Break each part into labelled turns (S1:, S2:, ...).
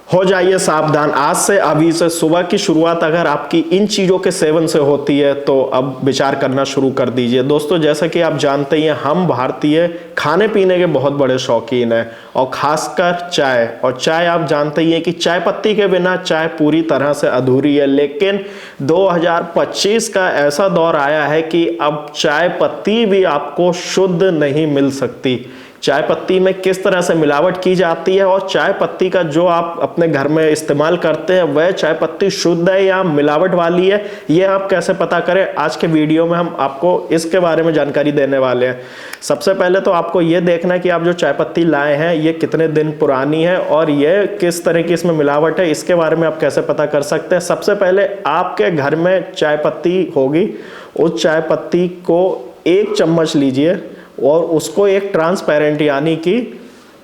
S1: हो जाइए सावधान। आज से अभी से सुबह की शुरुआत अगर आपकी इन चीज़ों के सेवन से होती है तो अब विचार करना शुरू कर दीजिए। दोस्तों, जैसा कि आप जानते ही हैं, हम भारतीय खाने पीने के बहुत बड़े शौकीन हैं और खासकर चाय। और चाय आप जानते ही हैं कि चाय पत्ती के बिना चाय पूरी तरह से अधूरी है। लेकिन 2025 का ऐसा दौर आया है कि अब चाय पत्ती भी आपको शुद्ध नहीं मिल सकती। चाय पत्ती में किस तरह से मिलावट की जाती है और चाय पत्ती का जो आप अपने घर में इस्तेमाल करते हैं वह चाय पत्ती शुद्ध है या मिलावट वाली है, ये आप कैसे पता करें। आज के वीडियो में हम आपको इसके बारे में जानकारी देने वाले हैं। सबसे पहले तो आपको ये देखना है कि आप जो चाय पत्ती लाए हैं ये कितने दिन पुरानी है और ये किस तरह की इसमें मिलावट है, इसके बारे में आप कैसे पता कर सकते हैं। सबसे पहले आपके घर में चाय पत्ती होगी, उस चाय पत्ती को 1 चम्मच लीजिए और उसको एक ट्रांसपेरेंट यानी कि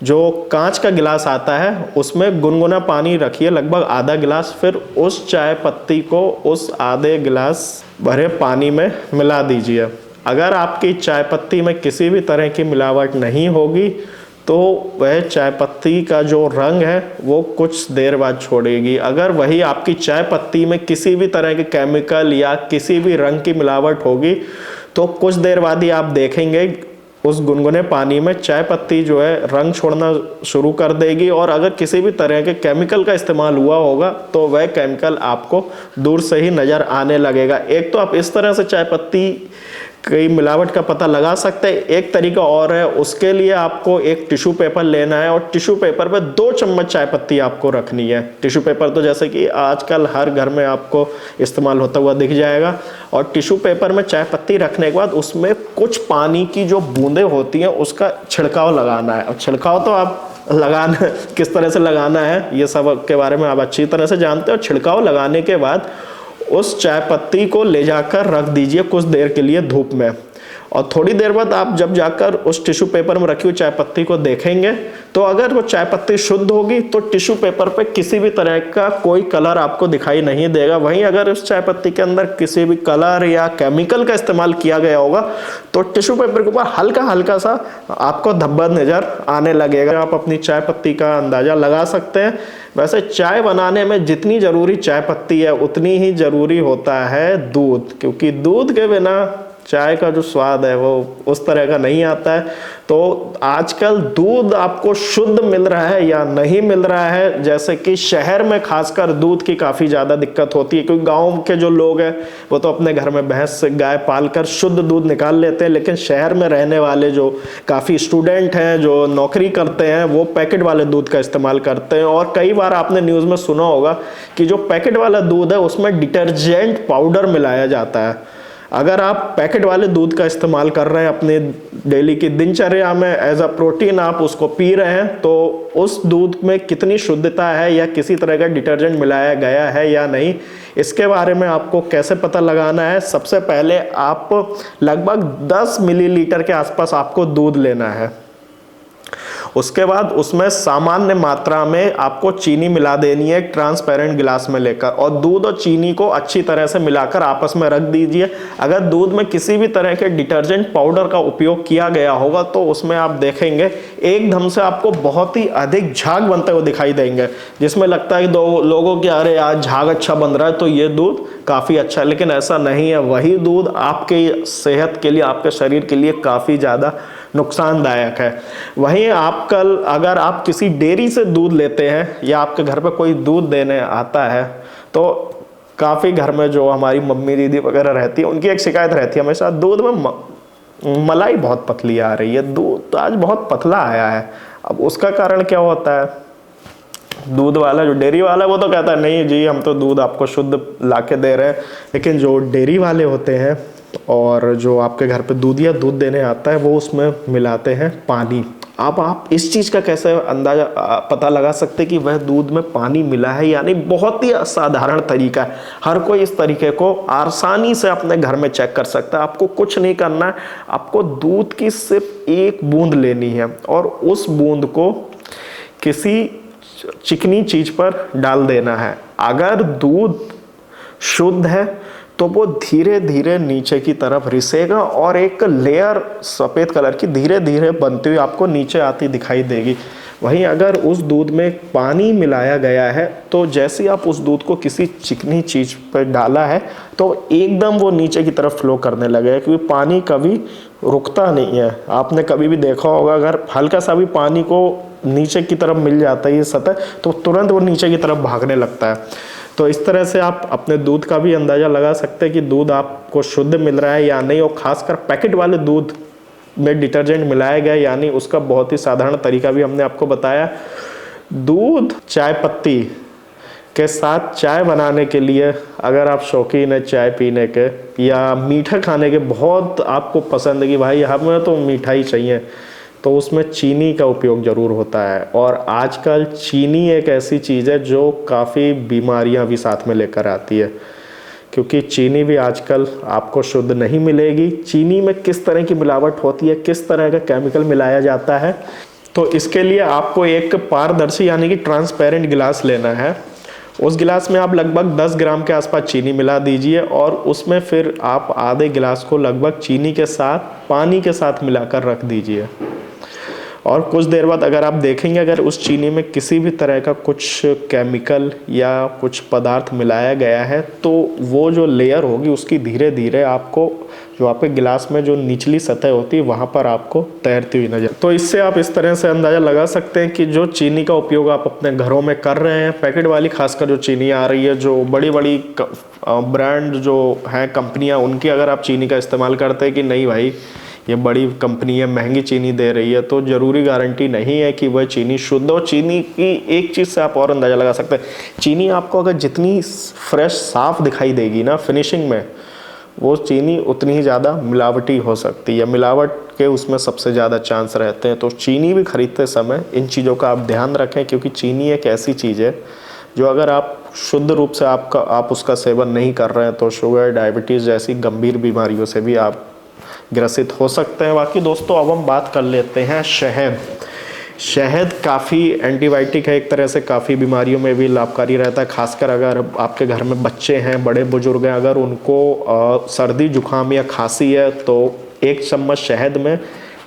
S1: जो कांच का गिलास आता है उसमें गुनगुना पानी रखिए, लगभग आधा गिलास। फिर उस चाय पत्ती को उस आधे गिलास भरे पानी में मिला दीजिए। अगर आपकी चाय पत्ती में किसी भी तरह की मिलावट नहीं होगी तो वह चाय पत्ती का जो रंग है वो कुछ देर बाद छोड़ेगी। अगर वही आपकी चाय पत्ती में किसी भी तरह के केमिकल या किसी भी रंग की मिलावट होगी तो कुछ देर बाद ही आप देखेंगे उस गुनगुने पानी में चाय पत्ती जो है रंग छोड़ना शुरू कर देगी। और अगर किसी भी तरह के केमिकल का इस्तेमाल हुआ होगा तो वह केमिकल आपको दूर से ही नज़र आने लगेगा। एक तो आप इस तरह से चाय पत्ती की मिलावट का पता लगा सकते हैं। एक तरीका और है, उसके लिए आपको एक टिश्यू पेपर लेना है और टिश्यू पेपर पे 2 चम्मच चाय पत्ती आपको रखनी है। टिश्यू पेपर तो जैसे कि आजकल हर घर में आपको इस्तेमाल होता हुआ दिख जाएगा। और टिश्यू पेपर में चाय पत्ती रखने के बाद उसमें कुछ पानी की जो बूंदें होती हैं उसका छिड़काव लगाना है। और छिड़काव तो आप लगाना किस तरह से लगाना है ये सब के बारे में आप अच्छी तरह से जानते हो। छिड़काव लगाने के बाद उस चाय पत्ती को ले जाकर रख दीजिए कुछ देर के लिए धूप में। और थोड़ी देर बाद आप जब जाकर उस टिश्यू पेपर में रखी हुई चाय पत्ती को देखेंगे तो अगर वो चाय पत्ती शुद्ध होगी तो टिश्यू पेपर पे किसी भी तरह का कोई कलर आपको दिखाई नहीं देगा। वहीं अगर उस चाय पत्ती के अंदर किसी भी कलर या केमिकल का इस्तेमाल किया गया होगा तो टिश्यू पेपर के ऊपर हल्का हल्का सा आपको धब्बा नजर आने लगेगा। आप अपनी चाय पत्ती का अंदाजा लगा सकते हैं। वैसे चाय बनाने में जितनी जरूरी चाय पत्ती है उतनी ही जरूरी होता है दूध, क्योंकि दूध के बिना चाय का जो स्वाद है वो उस तरह का नहीं आता है। तो आजकल दूध आपको शुद्ध मिल रहा है या नहीं मिल रहा है, जैसे कि शहर में खासकर दूध की काफ़ी ज़्यादा दिक्कत होती है, क्योंकि गांव के जो लोग हैं वो तो अपने घर में भैंस से गाय पालकर शुद्ध दूध निकाल लेते हैं। लेकिन शहर में रहने वाले जो काफ़ी स्टूडेंट हैं, जो नौकरी करते हैं, वो पैकेट वाले दूध का इस्तेमाल करते हैं। और कई बार आपने न्यूज़ में सुना होगा कि जो पैकेट वाला दूध है उसमें डिटर्जेंट पाउडर मिलाया जाता है। अगर आप पैकेट वाले दूध का इस्तेमाल कर रहे हैं अपने डेली की दिनचर्या में एज अ प्रोटीन, आप उसको पी रहे हैं, तो उस दूध में कितनी शुद्धता है या किसी तरह का डिटर्जेंट मिलाया गया है या नहीं, इसके बारे में आपको कैसे पता लगाना है। सबसे पहले आप लगभग 10 मिलीलीटर के आसपास आपको दूध लेना है। उसके बाद उसमें सामान्य मात्रा में आपको चीनी मिला देनी है ट्रांसपेरेंट गिलास में लेकर, और दूध और चीनी को अच्छी तरह से मिलाकर आपस में रख दीजिए। अगर दूध में किसी भी तरह के डिटर्जेंट पाउडर का उपयोग किया गया होगा तो उसमें आप देखेंगे एकदम से आपको बहुत ही अधिक झाग बनते हुए दिखाई देंगे, जिसमें लगता है कि लोगों के अरे आज झाग अच्छा बन रहा है तो ये दूध काफ़ी अच्छा है। लेकिन ऐसा नहीं है। वही दूध आपके सेहत के लिए, आपके शरीर के लिए काफ़ी ज़्यादा नुकसानदायक है। वहीं अगर आप किसी डेयरी से दूध लेते हैं या आपके घर पे कोई दूध देने आता है तो काफ़ी घर में जो हमारी मम्मी दीदी वगैरह रहती है उनकी एक शिकायत रहती है हमेशा, दूध में मलाई बहुत पतली आ रही है, दूध तो आज बहुत पतला आया है। अब उसका कारण क्या होता है? दूध वाला, जो डेयरी वाला है, वो तो कहता है नहीं जी हम तो दूध आपको शुद्ध ला के दे रहे हैं। लेकिन जो डेयरी वाले होते हैं और जो आपके घर पे दूध या दूध देने आता है वो उसमें मिलाते हैं पानी। अब आप इस चीज़ का कैसे अंदाजा पता लगा सकते कि वह दूध में पानी मिला है या नहीं? बहुत ही असाधारण तरीका है। हर कोई इस तरीके को आसानी से अपने घर में चेक कर सकता है। आपको कुछ नहीं करना है, आपको दूध की सिर्फ 1 बूंद लेनी है और उस बूंद को किसी चिकनी चीज़ पर डाल देना है। अगर दूध शुद्ध है तो वो धीरे धीरे नीचे की तरफ रिसेगा और एक लेयर सफ़ेद कलर की धीरे धीरे बनती हुई आपको नीचे आती दिखाई देगी। वहीं अगर उस दूध में पानी मिलाया गया है तो जैसे ही आप उस दूध को किसी चिकनी चीज़ पर डाला है तो एकदम वो नीचे की तरफ फ्लो करने लगेगा, क्योंकि पानी कभी रुकता नहीं है। आपने कभी भी देखा होगा, अगर हल्का सा भी पानी को नीचे की तरफ मिल जाता है ये सतह, तो तुरंत वो नीचे की तरफ भागने लगता है। तो इस तरह से आप अपने दूध का भी अंदाज़ा लगा सकते हैं कि दूध आपको शुद्ध मिल रहा है या नहीं। और ख़ासकर पैकेट वाले दूध में डिटर्जेंट मिलाया गया यानी उसका बहुत ही साधारण तरीका भी हमने आपको बताया। दूध चाय पत्ती के साथ चाय बनाने के लिए अगर आप शौकीन है चाय पीने के या मीठा खाने के, बहुत आपको पसंद है कि भाई हमें तो मीठा ही चाहिए, तो उसमें चीनी का उपयोग ज़रूर होता है। और आजकल चीनी एक ऐसी चीज़ है जो काफ़ी बीमारियां भी साथ में लेकर आती है, क्योंकि चीनी भी आजकल आपको शुद्ध नहीं मिलेगी। चीनी में किस तरह की मिलावट होती है, किस तरह का केमिकल मिलाया जाता है, तो इसके लिए आपको एक पारदर्शी यानी कि ट्रांसपेरेंट गिलास लेना है। उस गिलास में आप लगभग 10 ग्राम के आसपास चीनी मिला दीजिए और उसमें फिर आप आधे गिलास को लगभग चीनी के साथ पानी के साथ मिलाकर रख दीजिए। और कुछ देर बाद अगर आप देखेंगे, अगर उस चीनी में किसी भी तरह का कुछ केमिकल या कुछ पदार्थ मिलाया गया है तो वो जो लेयर होगी उसकी धीरे धीरे आपको जो आपके गिलास में जो निचली सतह होती है वहाँ पर आपको तैरती हुई नजर। तो इससे आप इस तरह से अंदाज़ा लगा सकते हैं कि जो चीनी का उपयोग आप अपने घरों में कर रहे हैं, पैकेट वाली खासकर जो चीनी आ रही है, जो बड़ी बड़ी ब्रांड जो हैं कंपनियाँ, उनकी अगर आप चीनी का इस्तेमाल करते हैं कि नहीं भाई ये बड़ी कंपनी है महंगी चीनी दे रही है, तो ज़रूरी गारंटी नहीं है कि वह चीनी शुद्ध हो। चीनी की एक चीज़ से आप और अंदाज़ा लगा सकते हैं, चीनी आपको अगर जितनी फ्रेश साफ़ दिखाई देगी ना फिनिशिंग में, वो चीनी उतनी ही ज़्यादा मिलावटी हो सकती है, मिलावट के उसमें सबसे ज़्यादा चांस रहते हैं। तो चीनी भी खरीदते समय इन चीज़ों का आप ध्यान रखें, क्योंकि चीनी एक ऐसी चीज़ है जो अगर आप शुद्ध रूप से आप उसका सेवन नहीं कर रहे हैं तो शुगर, डायबिटीज़ जैसी गंभीर बीमारियों से भी आप ग्रसित हो सकते हैं। बाकी दोस्तों अब हम बात कर लेते हैं शहद। शहद काफ़ी एंटीबायोटिक है, एक तरह से काफ़ी बीमारियों में भी लाभकारी रहता है। खासकर अगर आपके घर में बच्चे हैं, बड़े बुजुर्ग हैं, अगर उनको सर्दी जुकाम या खांसी है तो 1 चम्मच शहद में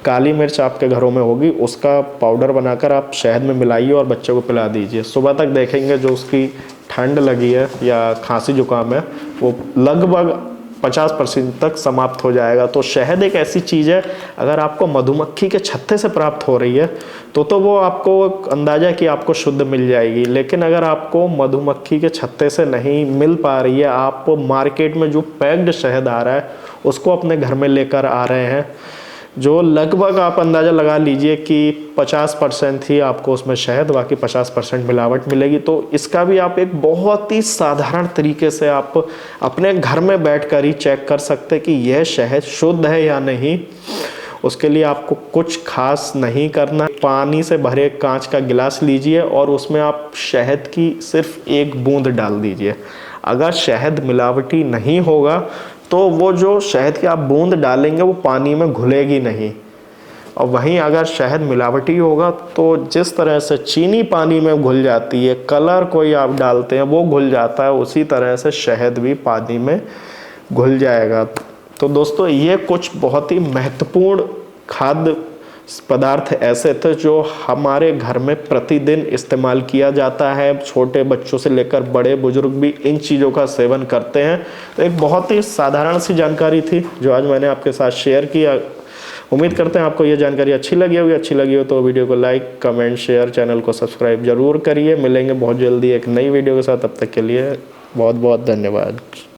S1: काली मिर्च आपके घरों में होगी, उसका पाउडर बनाकर आप शहद में मिलाइए और बच्चे को पिला दीजिए। सुबह तक देखेंगे जो उसकी ठंड लगी है या खांसी जुकाम है वो लगभग 50% तक समाप्त हो जाएगा। तो शहद एक ऐसी चीज़ है, अगर आपको मधुमक्खी के छत्ते से प्राप्त हो रही है तो वो आपको अंदाज़ा कि आपको शुद्ध मिल जाएगी। लेकिन अगर आपको मधुमक्खी के छत्ते से नहीं मिल पा रही है, आप मार्केट में जो पैक्ड शहद आ रहा है उसको अपने घर में लेकर आ रहे हैं, जो लगभग आप अंदाज़ा लगा लीजिए कि 50% ही आपको उसमें शहद, बाकी 50% मिलावट मिलेगी। तो इसका भी आप एक बहुत ही साधारण तरीके से आप अपने घर में बैठकर ही चेक कर सकते हैं कि यह शहद शुद्ध है या नहीं। उसके लिए आपको कुछ खास नहीं करना, पानी से भरे कांच का गिलास लीजिए और उसमें आप शहद की सिर्फ 1 बूंद डाल दीजिए। अगर शहद मिलावटी नहीं होगा तो वो जो शहद की आप बूंद डालेंगे वो पानी में घुलेगी नहीं। और वहीं अगर शहद मिलावटी होगा तो जिस तरह से चीनी पानी में घुल जाती है, कलर कोई आप डालते हैं वो घुल जाता है, उसी तरह से शहद भी पानी में घुल जाएगा। तो दोस्तों ये कुछ बहुत ही महत्वपूर्ण खाद्य पदार्थ ऐसे थे जो हमारे घर में प्रतिदिन इस्तेमाल किया जाता है। छोटे बच्चों से लेकर बड़े बुजुर्ग भी इन चीज़ों का सेवन करते हैं। तो एक बहुत ही साधारण सी जानकारी थी जो आज मैंने आपके साथ शेयर किया। उम्मीद करते हैं आपको ये जानकारी अच्छी लगी होगी। अच्छी लगी हो तो वीडियो को लाइक, कमेंट, शेयर, चैनल को सब्सक्राइब जरूर करिए। मिलेंगे बहुत जल्दी एक नई वीडियो के साथ, तब तक के लिए बहुत बहुत धन्यवाद।